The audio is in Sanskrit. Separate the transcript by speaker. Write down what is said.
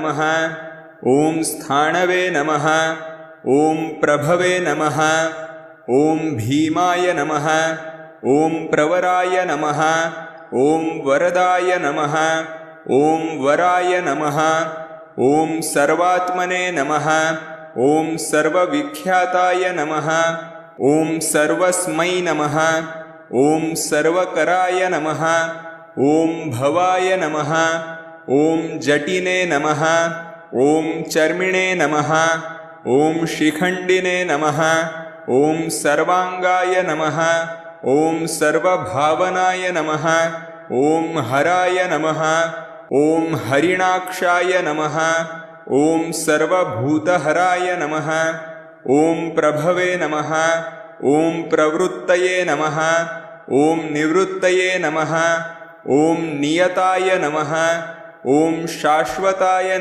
Speaker 1: नमः। ॐ स्थाणवे नमः। ॐ प्रभवे नमः। ॐ भीमाय नमः। ॐ प्रवराय नमः। ॐ वरदाय नमः। ॐ वराय नमः। ॐ सर्वात्मने नमः। ॐ सर्वविख्याताय नमः। ॐ सर्वस्मै नमः। ॐ सर्वकराय नमः। ॐ भवाय नमः। ॐ जटिने नमः। ॐ चर्मिणे नमः। ॐ शिखण्डिने नमः। ॐ सर्वांगाय नमः। ॐ सर्वभावनाय नमः। ॐ हराय नमः। ॐ हरिणाक्षाय नमः। ॐ सर्वभूतहराय नमः। ॐ प्रभवे नमः। ॐ प्रवृत्तये नमः। ॐ निवृत्तये नमः। ॐ नियताय नमः। ॐ शाश्वताय नमः।